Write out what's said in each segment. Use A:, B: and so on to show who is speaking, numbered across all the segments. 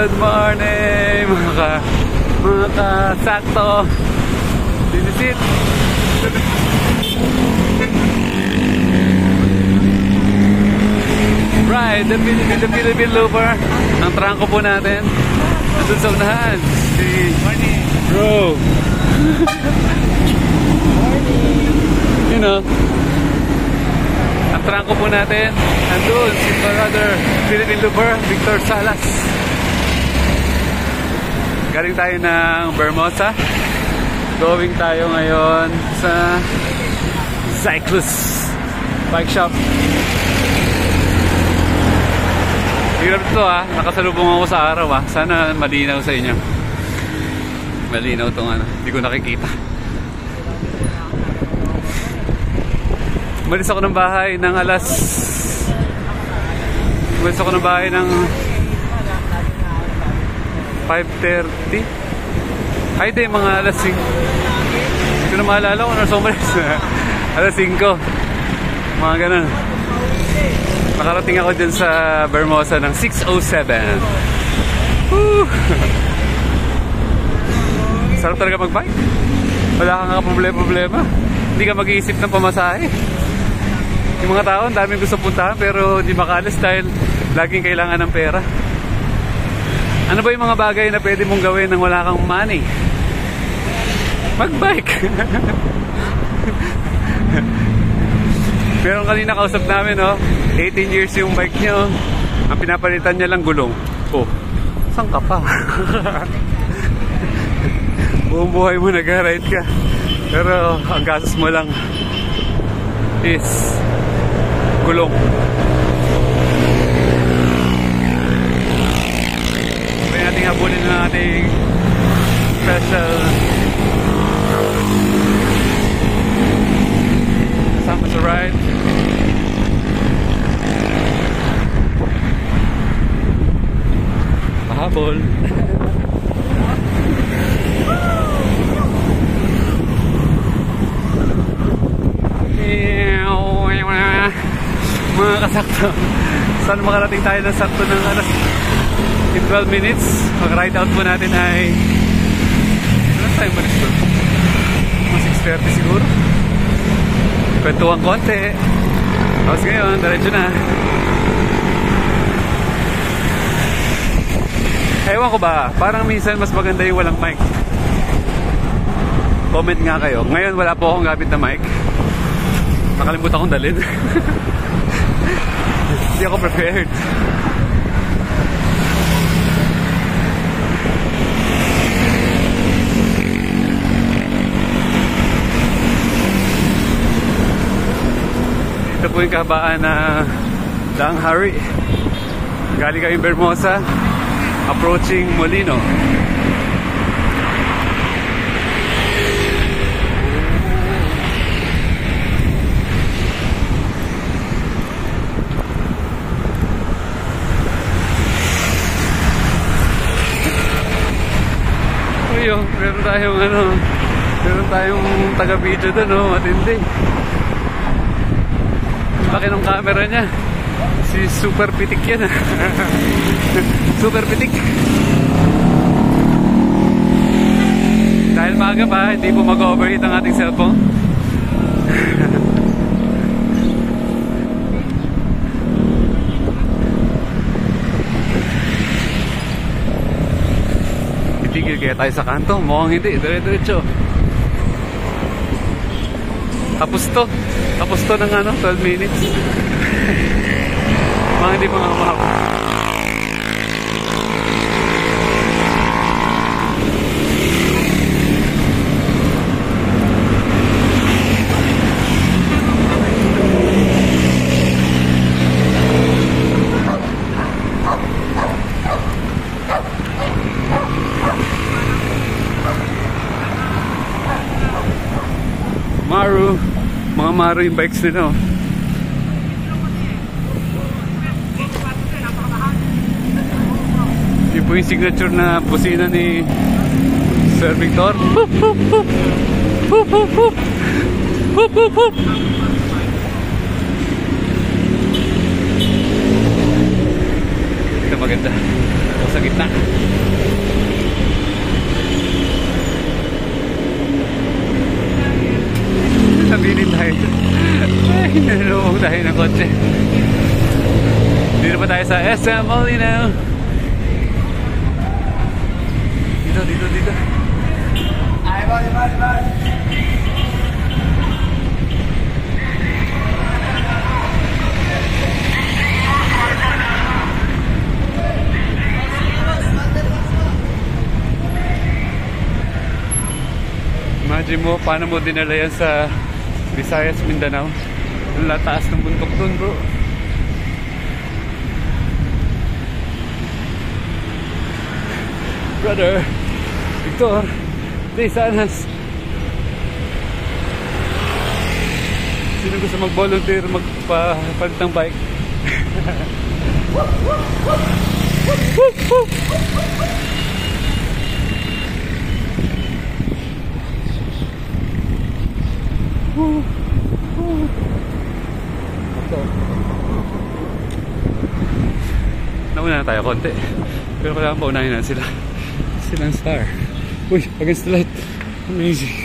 A: Good morning mga kasakto. This is it. Right, the Philippine Looper. Ang trangko po natin. Nandun sa unahan. Si Bro. You know, ang trangko po natin. Nandun si brother Philippine Looper, Victor Salas. Galing tayo ng Vermosa. Going tayo ngayon sa Cyclus Bike Shop. Hirap ito nakasalubong ako sa araw Sana malinaw sa inyo. Malinaw itong hindi ko nakikita. Umalis ako ng bahay ng Umalis ako ng bahay ng 5:30. Ay di, mga alas 5. Hindi ko na maalala kung ano umalis. Alas 5. Mga ganun. Nakarating ako dyan sa Vermosa ng 6:07. Woo! Sarap talaga mag-bike. Wala kang problema. Hindi ka mag-iisip ng pamasahe. Yung mga tao, daming gusto puntahan pero hindi makalis dahil laging kailangan ng pera. Ano ba yung mga bagay na pwede mong gawin nang wala kang money? Mag-bike. Pero kanina kausap namin 18 years yung bike niya Ang pinapalitan niya lang gulong. Saan ka pa? Buong buhay mo nag-ride ka. Pero ang gastos mo lang is gulong. Kaya natin habulin na ating special kasama sa ride. Pahabol. Mga kasakto, saan makarating tayo ng sakto ng in 12 minutes. Mag ride out po natin ay ano tayo malis doon? Mga 6:30 siguro. Kwentuhan konti. Tapos ngayon, diretso na. Ewan ko ba, parang minsan mas maganda yung walang mic. Comment nga kayo. Ngayon wala po akong gamit na mic. Nakalimutan akong dalhin. Hindi ako prepared. Ito po yung kahabaan na Daang Hari. Galing kami Vermosa, approaching Molino. Meron tayong taga-video doon, matindi. Laki ng camera niya. Si Super Pitik yan. Super Pitik. Dahil maaga pa, hindi po mag-overheat ang ating cellphone. Titigil kaya tayo sa kanto. Mukhang hindi, dire-diretso. Tapos to ng 12 minutes. Mga hindi mga mahaba. Mga Maru yung bikes nila. Yun po yung signature na busina ni Sir Victor. Hup, hup, hup. Hup, hup, hup. Hup, hup, hup. Ito maganda. O sa gitna. Nabilin tayo. Ay, nalulubog tayo ng kotse. Dito pa tayo sa SM Molino. Dito.
B: Ay, bye.
A: Imagine mo, paano mo dinala yan sa Visayas, Mindanao? Ang lataas ng bundok dun, bro. Brother Victor de Sanas, sino gusto mag-volunteer magpapalit ng bike? Nauna na tayo konti, pero kailangan paunahin na sila. Silang star. Uy, against the light. Amazing.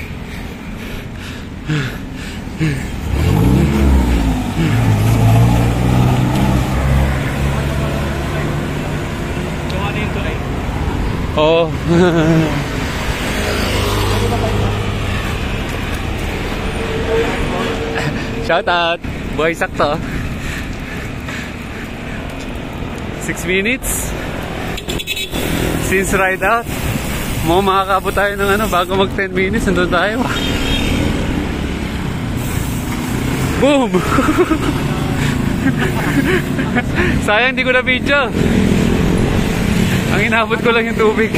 B: Ano yung tulay?
A: Oo. Shout out. Buhay sakto. 6 minutes since ride out. Mukhang makakabot tayo ng bago mag 10 minutes. Nandun tayo. Boom! Sayang hindi ko na video. Ang inabot ko lang yung tubig.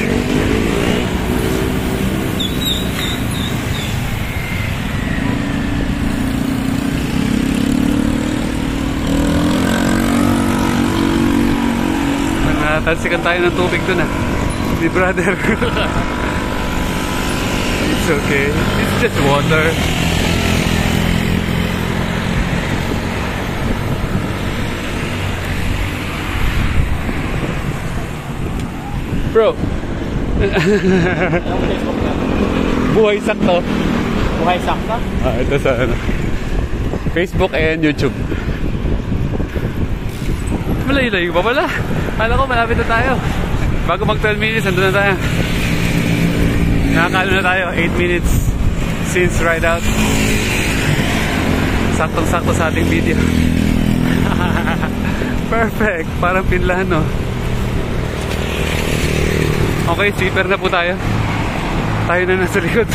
A: Natalsikan tayo ng tubig dun ni brother. It's okay. It's just water. Bro. Buhay sakto.
B: Buhay sakto?
A: Ito sa Facebook and YouTube. Malayo-layo pa pala. Kala ko malapit na tayo. Bago mag 12 minutes, nandun na tayo. Nakakalo na tayo. 8 minutes since ride out. Saktong-sakto sa ating video. Perfect. Parang pinlahan, no? Okay, sweeper na po tayo. Tayo na nasa likod.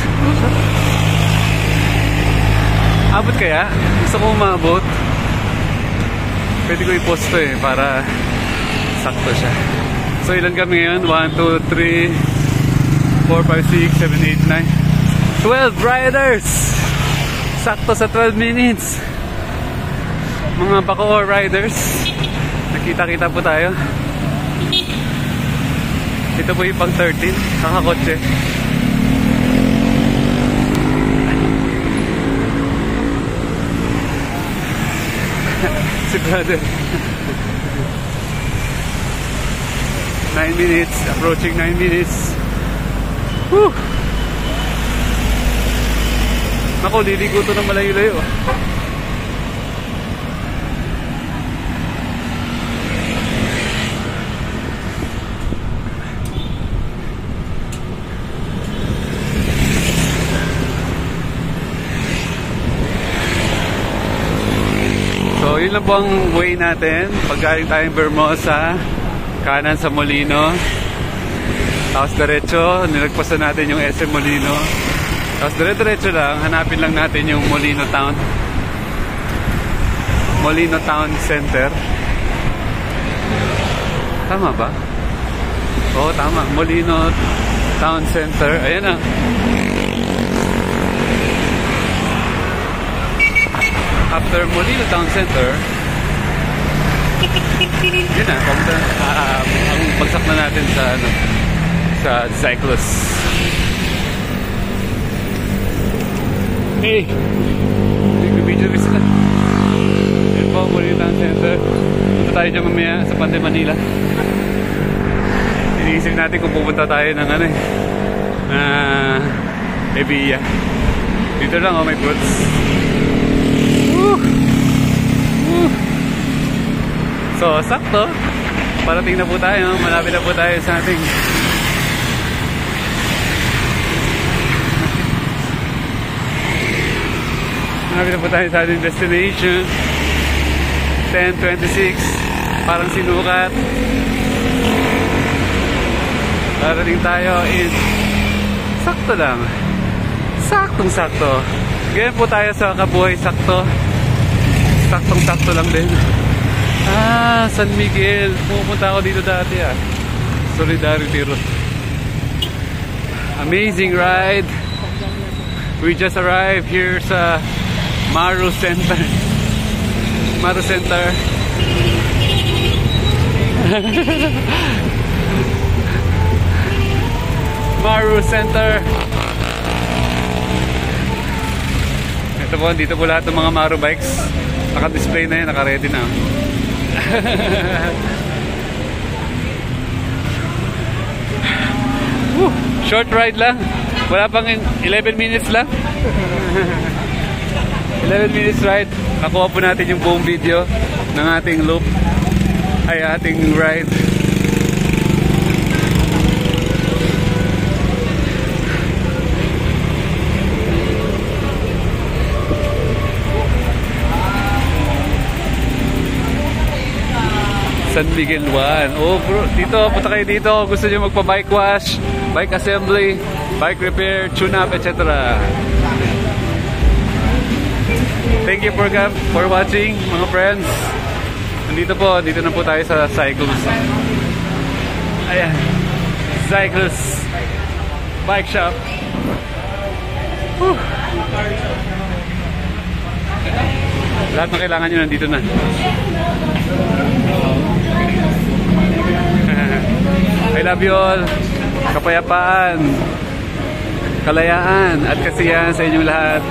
A: Abot kaya? Gusto ko umabot. Pwede ko i-post to para sakto siya. So ilan kami ngayon? 1, 2, 3 4, 5, 6, 7, 8, 9 12 riders! Sakto sa 12 minutes. Mga Bacoor riders, nakita-kita po tayo. Ito po yung pang 13 kakakotse. Si brother. 9 minutes, approaching 9 minutes. Woo! Nako, liliko to ng malayo-layo. So, yun lang po ang way natin. Pag galing tayong Vermosa, kanan sa Molino, tapos diretso, nilagpasan natin yung SM Molino, tapos diretso lang, hanapin lang natin yung Molino Town Center. Tama ba? Oo, tama. Molino Town Center. Ayan na. After Molino Town Center, yun na, ang bagsak na natin sa Cyclus. Hey! Nag-video rin sila. Yun po, Molino Town Center. Punta tayo dyan mamaya sa Panday, Manila. iniisip natin kung pupunta tayo ng ano eh, Evilla. Dito lang oh, may fruits. Woo! Woo! So, sakto. Parating na po tayo. Malapit na po tayo sa ating destination. 10:26. Parang sinukat. Parating tayo in sakto lang. Saktong-sakto. Ganyan po tayo sa Kabuhay Sakto. Saktong-sakto lang din. San Miguel. Pupunta ako dito dati Solidarity Road. Amazing ride. We just arrived here sa Maru Center. Maru Center. Maru Center. Ito po, dito po lahat ng mga Maru bikes. Naka-display na yan, naka-ready na. Short ride lang. Wala pang 11 minutes lang. 11 minutes ride. Nakuha po natin yung buong video ng ating loop. Ay, ating ride. San Miguel 1. Oh bro, dito, punta kayo dito. Gusto nyo magpa-bike wash, bike assembly, bike repair, tune-up, etc. Thank you for watching, mga friends. Dito na po tayo sa Cycles. Ayan. Cycles Bike Shop. Lahat na kailangan nyo nandito na. I love you all. Kapayapaan, kalayaan at kasiyahan sa inyong lahat.